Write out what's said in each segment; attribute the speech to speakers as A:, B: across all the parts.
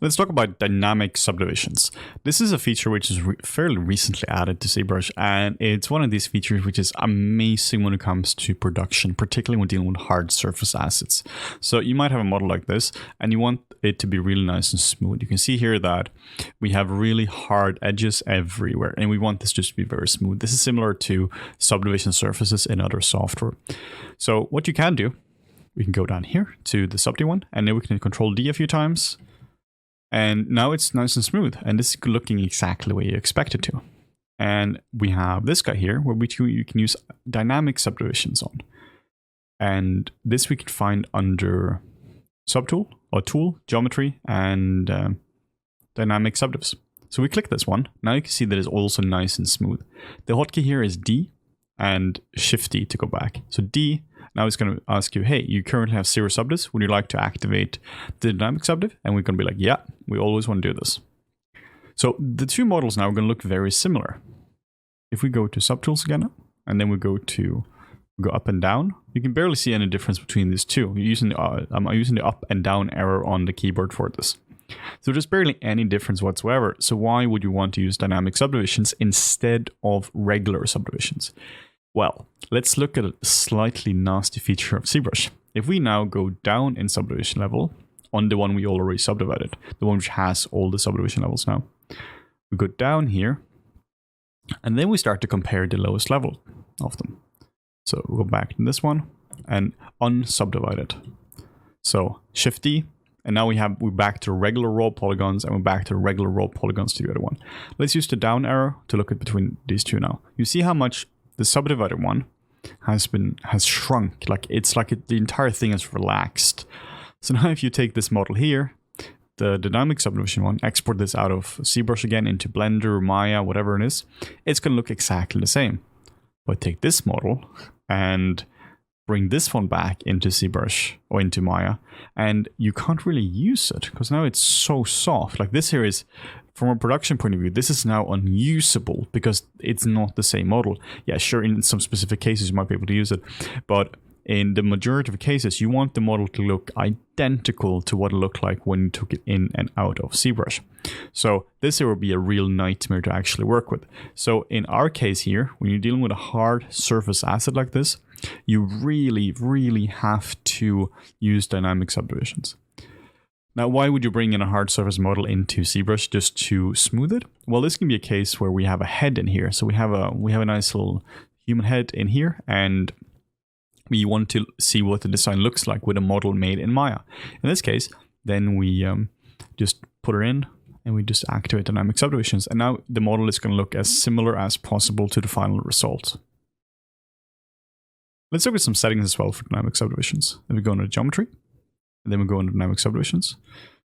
A: Let's talk about dynamic subdivisions. This is a feature which is fairly recently added to ZBrush, and it's one of these features which is amazing when it comes to production, particularly when dealing with hard surface assets. So you might have a model like this, and you want it to be really nice and smooth. You can see here that we have really hard edges everywhere, and we want this just to be very smooth. This is similar to subdivision surfaces in other software. So what you can do, we can go down here to the Subdi one, and then we can Control D a few times. And now it's nice and smooth, and this is looking exactly the way you expect it to. And we have this guy here, where you can use dynamic subdivisions on. And this we can find under Subtool, or Tool, Geometry, and Dynamic Subdivs. So we click this one. Now you can see that it's also nice and smooth. The hotkey here is D and Shift D to go back. So D. Now it's going to ask you, hey, you currently have 0 subdivs. Would you like to activate the dynamic subdiv? And we're going to be like, yeah, we always want to do this. So the two models now are going to look very similar. If we go to Subtools again, and then we go up and down, you can barely see any difference between these two. I'm using the up and down arrow on the keyboard for this. So there's barely any difference whatsoever. So why would you want to use dynamic subdivisions instead of regular subdivisions? Well, let's look at a slightly nasty feature of ZBrush. If we now go down in subdivision level on the one we already subdivided, the one which has all the subdivision levels now, we go down here, and then we start to compare the lowest level of them. So we'll go back to this one and unsubdivided. So Shift D, and now we're back to regular raw polygons, and we're back to regular raw polygons to the other one. Let's use the down arrow to look at between these two now. You see how much the subdivided one has shrunk. The entire thing is relaxed. So now if you take this model here, the dynamic subdivision one, export this out of ZBrush again into Blender, Maya, whatever it is, it's going to look exactly the same. But take this model and bring this one back into ZBrush or into Maya, and you can't really use it because now it's so soft. Like this here is, from a production point of view, this is now unusable because it's not the same model. Yeah, sure, in some specific cases you might be able to use it, but in the majority of cases, you want the model to look identical to what it looked like when you took it in and out of ZBrush. So this here will be a real nightmare to actually work with. So in our case here, when you're dealing with a hard surface asset like this, you really, really have to use dynamic subdivisions. Now, why would you bring in a hard surface model into ZBrush just to smooth it? Well, this can be a case where we have a head in here. So we have a nice little human head in here, and we want to see what the design looks like with a model made in Maya. In this case, then we just put her in, and we just activate dynamic subdivisions. And now the model is going to look as similar as possible to the final result. Let's look at some settings as well for dynamic subdivisions. Then we go into geometry. And then we go into dynamic subdivisions.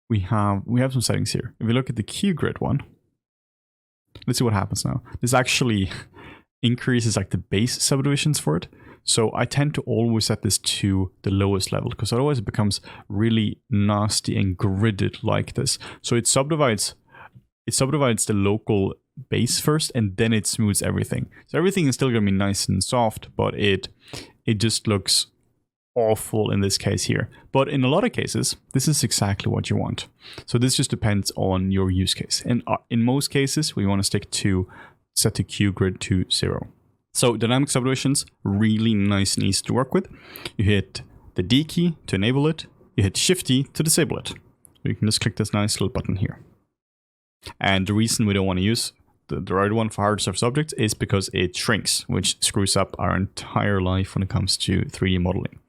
A: We have some settings here. If we look at the QGrid one, let's see what happens now. This actually increases like the base subdivisions for it. So I tend to always set this to the lowest level because otherwise it becomes really nasty and gridded like this. So it subdivides the local base first, and then it smooths everything. So everything is still going to be nice and soft, but it just looks awful in this case here. But in a lot of cases, this is exactly what you want. So this just depends on your use case. And in most cases, we want to set the QGrid to 0. So dynamic subdivisions, really nice and easy to work with. You hit the D key to enable it. You hit Shift D to disable it. You can just click this nice little button here. And the reason we don't want to use the right one for hard surface objects is because it shrinks, which screws up our entire life when it comes to 3D modeling.